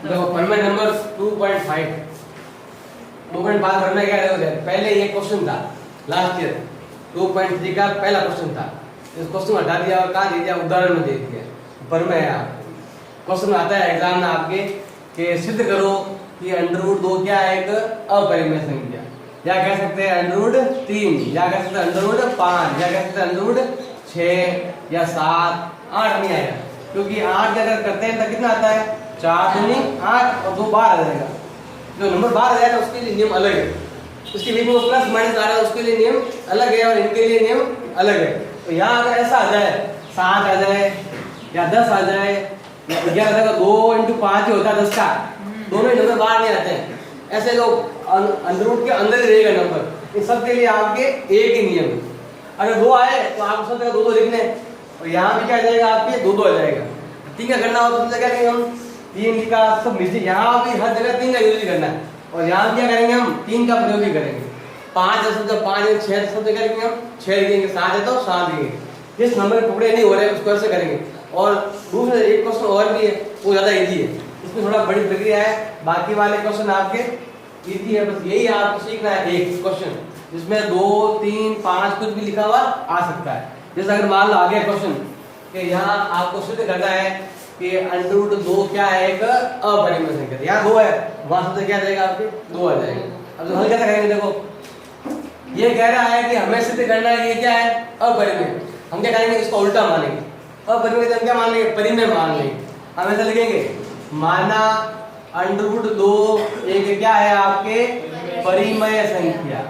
देखो परिमेय नंबर 2.5 2.5 भरना क्या है? पहले ये क्वेश्चन था लास्ट ईयर 2.3 का पहला क्वेश्चन था। इस क्वेश्चन हटा दिया और कहाँ दे दिया? उदाहरण में दे दिया। परिमेय है आपको क्वेश्चन आता है एग्जाम में आपके कि सिद्ध करो कि √2 क्या है? एक अपरिमेय संख्या। या कह सकते हैं √3, या कह सकते हैं √5, या कह सकते हैं √6 या 7, 8 नहीं आएगा क्योंकि 8 अगर करते हैं तो कितना आता है? 4 दूनी 8 और 2 12 आ जाएगा। जो नंबर 12 आ जाएगा उसके लिए नियम अलग है। उसके बीच में प्लस माइनस आ रहा है उसके लिए नियम अलग है और इनके लिए नियम अलग है। तो यहाँ अगर ऐसा आ जाए 7 आ जाए या 10 आ जाए या 11 आ जाएगा, 2 × 5 ही होता है 10 का, दोनों ही नंबर बाहर नहीं आते हैं। ऐसे लोग अंदरूट के अंदर ही रहेगा नंबर। इन सब के लिए आपके एक ही नियम है। अगर 2 आए तो आप सब जगह 2 लिखने और यहाँ भी क्या आ जाएगा? आपके 2 आ जाएगा। 3 का करना हो तो क्या करेंगे हम? 3 का सब नीचे, यहाँ भी हर जगह 3 का यूज करना है और यहाँ क्या करेंगे? हम 3 का प्रयोग भी करेंगे। 5 है तो 5 है, 6 सब जगह लिखेंगे हम 6 लिखेंगे, 7 है तो 7 लिखेंगे। जिस नंबर के टुकड़े नहीं हो रहे उसको ऐसे करेंगे। और दूसरा एक क्वेश्चन और भी है, वो ज्यादा इजी है, इसमें थोड़ा बड़ी प्रक्रिया है। बाकी वाले क्वेश्चन आपके इजी है, बस यही आपको सीखना है। एक क्वेश्चन जिसमें 2, 3, 5 कुछ भी लिखा हुआ आ सकता है। जैसे अगर मान लो आ गया क्वेश्चन कि यहाँ आपको सिद्ध करना है कि √2 क्या है? एक अपरिमेय संख्या। यहाँ 2 है, वहां से क्या जाएगा? आपके 2 आ जाएगा। अब तो हल कैसे करेंगे? देखो ये कह रहा है कि हमें सिद्ध करना है ये क्या है? अपरिमेय। हम क्या करेंगे? इसको उल्टा मानेंगे। अपरिमेय तो हम क्या मान लेंगे? परिमेय मान लेंगे। हम ऐसा लिखेंगे, माना √2 एक क्या है? आपके परिमेय संख्या।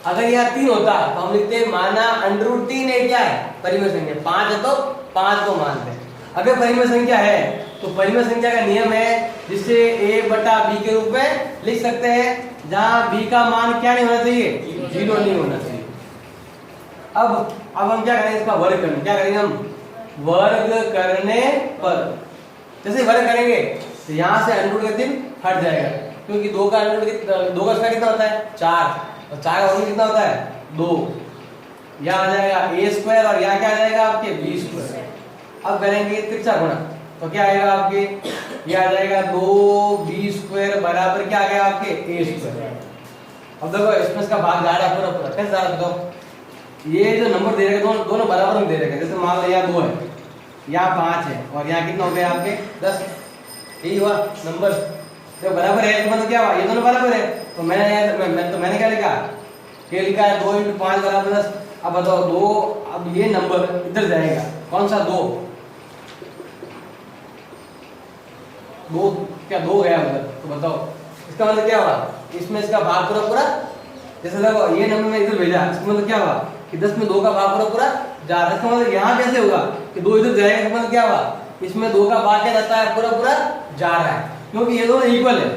अगर यहाँ 3 होता तो हम लिखते हैं माना √3 एक क्या है? परिमेय संख्या। 5 है तो 5 को मानते हैं। अगर परिमेय संख्या है तो परिमेय संख्या का नियम है जिसे a/b के रूप में लिख सकते हैं, जहां b का मान क्या नहीं होना चाहिए? 0 नहीं होना चाहिए। अब हम क्या करेंगे? इसका वर्ग करेंगे। क्या करेंगे? हम वर्ग करने पर जैसे वर्ग करेंगे तो यहाँ से √3 का 3 हट जाएगा क्योंकि 2 का स्क्वायर कितना होता है? 4 और 4 का वर्ग कितना होता है? 2। यहाँ आ जाएगा a² और यहाँ क्या आ जाएगा? आपके b²। अब करेंगे त्रिज्या गुणा तो क्या आएगा? आपके ये आ जाएगा 2b² बराबर क्या आ गया? आपके a²। अब देखो इसमें इसका भाग जा रहा है पूरा कैसे जा रहा है? तो ये जो नंबर दे रहे हैं दोनों बराबर में दे रहे हैं। जैसे मान लो यहाँ 2 है, यहाँ 5 है और यहाँ कितना हो गया? आपके 10। यही हुआ नंबर तो बराबर है तो मतलब क्या हुआ? ये दोनों बराबर है। तो मैंने क्या लिखा? ये लिखा है 2 × 5 बराबर 10। अब बताओ 2, अब ये नंबर इधर जाएगा। कौन सा 2? 2 क्या 2 गया उधर? तो बताओ इसका मतलब क्या हुआ? इसमें इसका भाग पूरा जैसे देखो ये नंबर में इधर भेजा, इसका मतलब क्या हुआ कि 10 में 2 का भाग पूरा जा रहा है। इसका मतलब यहाँ कैसे होगा कि 2 इधर जाएगा? इसका मतलब क्या हुआ? इसमें 2 का भाग क्या जाता है? पूरा जा रहा है क्योंकि ये दोनों इक्वल है,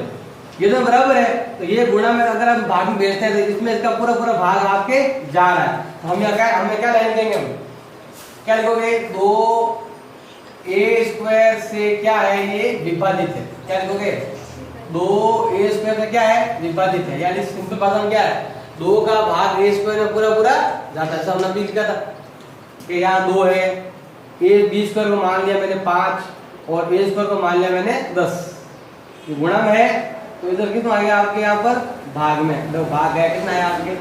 ये दोनों बराबर है। तो ये गुणा में अगर हम भाग में भेजते हैं तो इसमें इसका पूरा भाग आपके जा रहा है। तो हमें क्या लाइन देंगे? हम क्या लिखोगे? 2a² से क्या है? ये विभाजित है। क्या लिखोगे? 2a² से क्या है? विभाजित है। यानी सिंपल भाषा में क्या है? 2 का भाग a² में पूरा जाता है। हमने भी लिखा था कि यहाँ 2 है, b² को मान लिया मैंने 5 और a² को मान लिया मैंने 10। ये गुणा में है तो इधर कितना आ गया? आपके यहाँ पर भाग में। तो भाग है कितना है? आपके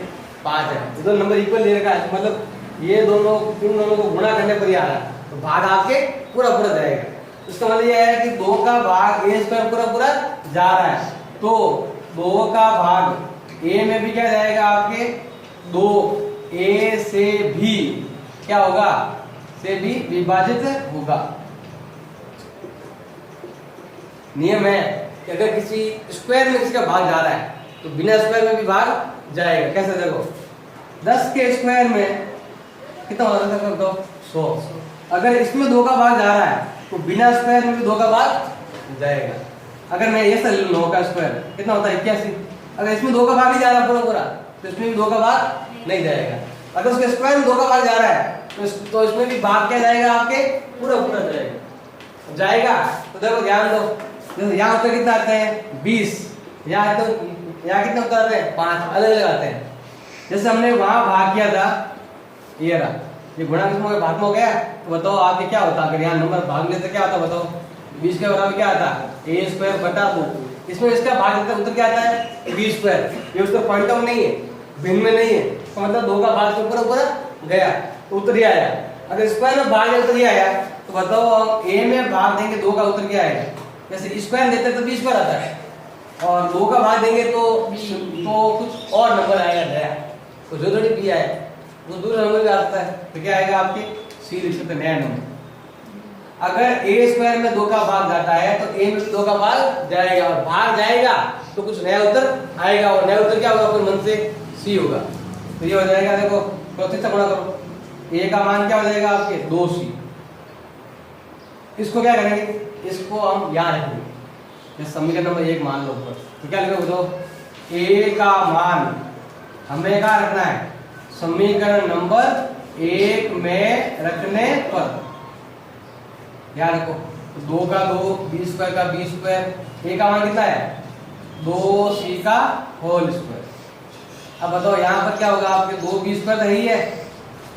5 है। इधर नंबर इक्वल दे रखा है, मतलब ये दोनों इन दोनों को गुणा करने पर ही आ रहा है तो भाग आपके पूरा जाएगा। इसका मतलब ये है कि 2 का भाग a² पूरा जा रहा है तो 2 का भाग a में भी क्या जाएगा? आपके 2a से भी क्या होगा? से भी विभाजित होगा। नियम है कि अगर किसी स्क्वायर में किसी का भाग जा रहा है तो बिना स्क्वायर में भी भाग जाएगा। कैसे? देखो 10 के स्क्वायर में कितना होता है? तो 100। अगर इसमें 2 का भाग जा रहा है तो बिना स्क्वायर में भी 2 का भाग जाएगा। अगर मैं ये सर 9 का स्क्वायर कितना होता है? 81। अगर इसमें 2 का भाग नहीं जा रहा पूरा तो इसमें भी 2 का भाग नहीं जाएगा। अगर उसके स्क्वायर में 2 का भाग जा रहा है तो इसमें भी भाग क्या जाएगा? आपके पूरा जाएगा। तो देखो ध्यान दो, जैसे यहाँ उत्तर कितना आते हैं? 20। यहाँ कितना उत्तर आते हैं? 5। अलग आते हैं। जैसे हमने वहां भाग किया था, ये गुणा किसमें भाग में हो गया। तो बताओ आगे क्या होता? अगर यहाँ नंबर भाग लेते क्या होता? बताओ 20 के बराबर क्या आता है ए स्क्वायर बटा 2। इसमें इसका भाग देता है उत्तर क्या आता है बी स्क्वायर। ये उसका पॉइंट ऑफ नहीं है, भिन्न में नहीं है, तो मतलब 2 का भाग से ऊपर ऊपर गया तो उत्तर ही आया। अगर स्क्वायर में भाग उत्तर ही आया तो बताओ ए में भाग देंगे 2 का उत्तर क्या आएगा। जैसे स्क्वायर देते तो बी स्क्वायर आता है और 2 का भाग देंगे तो कुछ और नंबर आएगा नया, तो जो थोड़ी बी आए वो दूसरा नंबर भी आता है, तो क्या आएगा आपके सी लिख सकते नया नंबर। अगर ए स्क्वायर में 2 का भाग जाता है तो ए में 2 का भाग जाएगा और भाग जाएगा तो कुछ नया उत्तर आएगा और नया उत्तर क्या होगा अपने मन से सी होगा। तो ये हो जाएगा, देखो प्रतिशत गुणा करो, ए का मान क्या हो जाएगा आपके 2c। इसको क्या करेंगे, इसको हम यहाँ रखेंगे, समीकरण नंबर 1 मान लो ऊपर, तो क्या लिखोगे बताओ ए का मान हमें कहाँ रखना है समीकरण नंबर 1 में रखने पर। याद रखो 2 का 2, बी स्क्वायर का बी स्क्वायर, ए का मान कितना है 2c का होल स्क्वायर। अब बताओ यहाँ पर क्या होगा आपके 2b स्क्वायर तो ही है,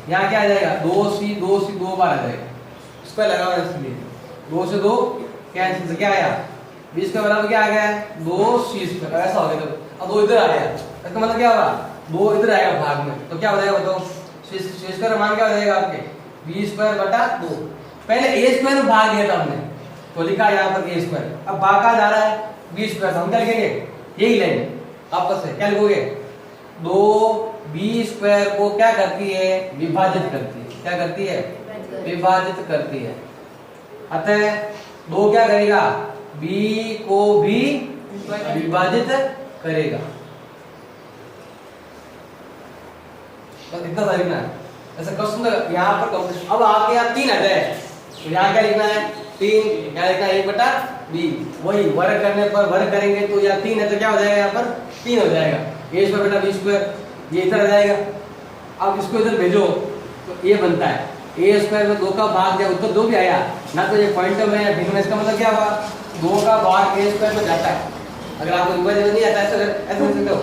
यहाँ क्या आ जाएगा 2c 2 बार आ जाएगा, स्क्वायर लगा हुआ है इसलिए 2 से 2 कैंसिल से क्या आया b स्क्वायर बराबर क्या आ गया 2c स्क्वायर। ऐसा हो गया, तो अब 2 इधर आ गया, इसका मतलब क्या होगा 2 इधर आएगा भाग में, तो क्या हो जाएगा बताओ c स्क्वायर का मान क्या हो जाएगा आपके b स्क्वायर बटा 2। पहले a स्क्वायर में भाग दिया था हमने तो लिखा यहाँ पर a स्क्वायर, अब भाग कहाँ जा रहा है b स्क्वायर, हम क्या लिखेंगे यही लेंगे आपस से, क्या लिखोगे 2b स्क्वायर को क्या करती है विभाजित करती है, क्या करती है विभाजित करती है। अतः 2 क्या करेगा b को भी विभाजित करेगा, बस इतना सा लिखना है। ऐसा क्वेश्चन यहाँ पर कंप्लीट। अब आपके यहाँ 3 आ जाए तो यहाँ क्या लिखना है 3, क्या लिखना है 1/b, वही वर्ग करने पर वर्ग करेंगे तो यहाँ 3 है तो क्या हो जाएगा यहाँ पर 3 हो जाएगा, a स्क्वायर बटा b स्क्वायर, ये इधर आ जाएगा। अब इसको इधर भेजो तो ये बनता है a स्क्वायर में 2 का भाग दिया उत्तर 2 भी आया ना, तो ये पॉइंट में या भिन्न में, इसका मतलब क्या होगा 2 का भाग a स्क्वायर में जाता है। अगर आपको विभाजन नहीं आता है ऐसे लिख सकते हो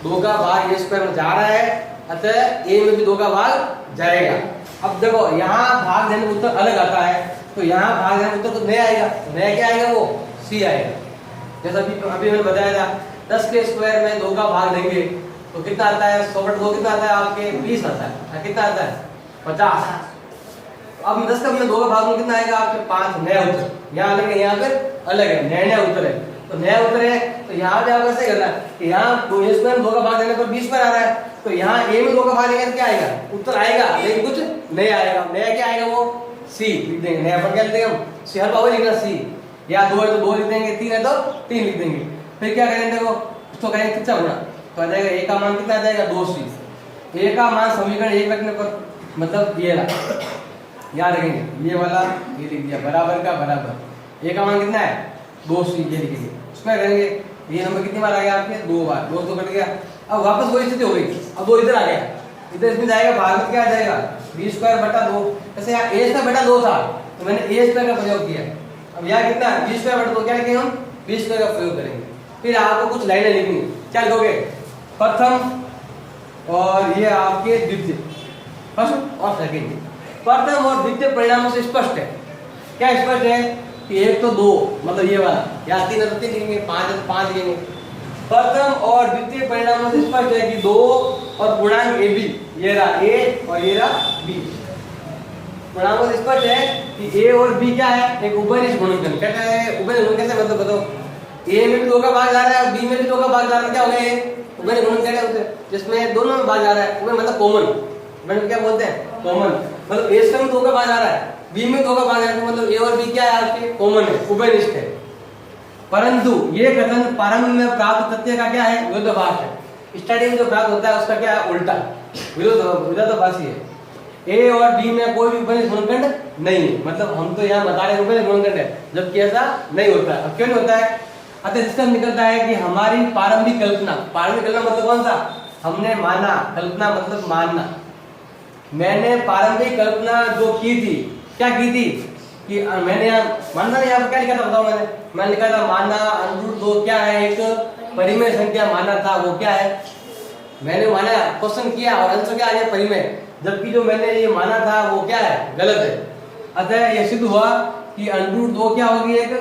2 का भाग a स्क्वायर में जा रहा है, अतः a में भी 2 का भाग जाएगा। अब देखो यहाँ भाग देने में उत्तर अलग आता है, तो यहाँ भाग देने में उत्तर तो नया आएगा, नया क्या आएगा वो c आएगा। जैसा अभी मैंने बताया था 10 के स्क्वायर में 2 का भाग देंगे तो कितना आता है 100/2 कितना आता है आपके 20 आता है, कितना आता है 50। अब 10 का 2 का भाग में कितना आएगा आपके 5, नया उत्तर यहाँ अलग है, यहाँ पर अलग है, नया उत्तर है। तो नया उत्तर है तो यहाँ पे आप ऐसे करना है कि यहाँ 2 स्क्वायर 2 का भाग देने पर 20 पर आ रहा है, तो यहाँ a में 2 का भाग देंगे तो क्या आएगा उत्तर आएगा, लेकिन कुछ नया आएगा। नया क्या आएगा वो c लिख देंगे, नया पर क्या लिख देंगे हम c, हर बार लिखना c, या 2 है तो 2 लिख देंगे, 3 है तो 3 लिख देंगे। फिर क्या करेंगे देखो इसको करेंगे कितना गुणा, तो आ जाएगा a का मान कितना आ जाएगा 2c, a का मान समीकरण 1 रखने पर मतलब ये रहा, याद रखेंगे ये वाला ये लिख दिया बराबर का बराबर, a का मान कितना है 2c, ये लिखेंगे उसमें करेंगे ये नंबर कितनी बार आ गया आपके 2 बार, 2 तो कट गया। अब वापस वही स्थिति हो गई, अब 2 इधर आ गया, इधर इसमें जाएगा भाग में क्या आ जाएगा b स्क्वायर बटा 2। जैसे यहाँ a स्क्वायर बटा 2 था तो मैंने a स्क्वायर का प्रयोग किया, अब यहाँ कितना b स्क्वायर बटा 2 क्या लिखेंगे हम b स्क्वायर का प्रयोग करेंगे। फिर आपको कुछ लाइनें लिखनी, क्या लिखोगे प्रथम और ये आपके द्वितीय, फर्स्ट और सेकंड। प्रथम और द्वितीय परिणामों से स्पष्ट है, क्या स्पष्ट है कि 1 तो 2 मतलब ये वाला, या 3 है तो 3 लिखेंगे, 5 है तो 5 लिखेंगे। प्रथम और द्वितीय परिणामों से स्पष्ट है कि 2 और पूर्णांक a b, ये रहा a और ये रहा b, पूर्णांकों से स्पष्ट है कि a और b क्या है एक उभयनिष्ठ गुणनखंड। कहते हैं उभयनिष्ठ गुणनखंड कैसे, मतलब बताओ a में भी 2 का भाग जा रहा है और b में भी 2 का भाग जा रहा है, क्या हो गया उभयनिष्ठ गुणनखंड है उसे, जिसमें दोनों में भाग जा रहा है, उभय मतलब कॉमन, मैंने क्या बोलते हैं कॉमन, मतलब a से 2 का भाग जा रहा है b में 2 का भाग जा रहा है, मतलब a और b क्या है आपके कॉमन है, उभयनिष्ठ है। परंतु ये कथन प्रारंभ में प्राप्त तथ्य का क्या है विरोधाभास है, स्टार्टिंग में जो प्राप्त होता है उसका क्या है उल्टा विरोधाभासी है। a और b में कोई भी उभयनिष्ठ गुणनखंड नहीं है, मतलब हम तो यहाँ बता रहे हैं उभयनिष्ठ गुणनखंड है, जबकि ऐसा नहीं होता है। अब क्यों नहीं होता है, अतः इसका निकलता है कि हमारी प्रारंभिक कल्पना, प्रारंभिक कल्पना मतलब कौन सा, हमने माना, कल्पना मतलब मानना, मैंने प्रारंभिक कल्पना जो की थी, क्या की थी कि मैंने यहाँ मानना, यहाँ पर क्या लिखा था बताओ, मैंने लिखा था माना √2 क्या है एक परिमेय संख्या माना था, वो क्या है मैंने माना, क्वेश्चन किया और आंसर क्या आ गया परिमेय, जबकि जो मैंने ये माना था वो क्या है गलत है। अतः यह सिद्ध हुआ कि अंडर 2 क्या होगी, एक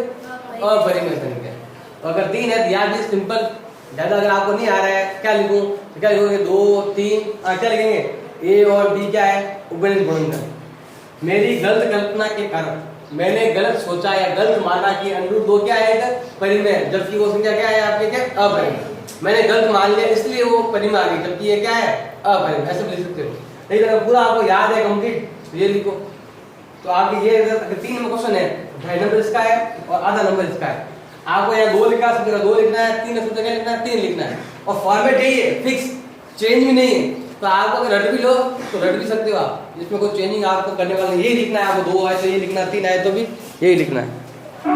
अपरिमेय संख्या। तो अगर 3 है तो याद भी सिंपल, ज्यादा अगर आपको नहीं आ रहा है क्या लिखूं, तो क्या लिखोगे 2 3 क्या लिखेंगे, ए और बी क्या है, उभयनिष्ठ गुणनखंड। मेरी गलत कल्पना के कारण मैंने गलत सोचा या गलत माना कि अंडर 2 क्या है, एक परिमेय, जबकि वो संख्या क्या है आपके, क्या अपरिमेय। मैंने गलत मान लिया इसलिए वो परिमेय आ गई, जबकि ये क्या है, अपरिमेय। ऐसे लिख सकते हो। लेकिन अगर पूरा आपको याद है कंप्लीट तो ये लिखो। तो आगे ये अगर 3 नंबर क्वेश्चन है, 2.5 नंबर इसका है और आधा नंबर इसका है। आपको यहाँ 2 लिखा, सब जगह 2 लिखना है, 3 सब जगह लिखना है, 3 लिखना है। और फॉर्मेट यही है, फिक्स, चेंज भी नहीं है। तो आपको अगर रट भी लो तो रट भी सकते हो आप, इसमें कोई चेंजिंग आपको करने वाला नहीं। यही लिखना है, आपको 2 आए तो ये लिखना है, 3 आए तो भी यही लिखना है।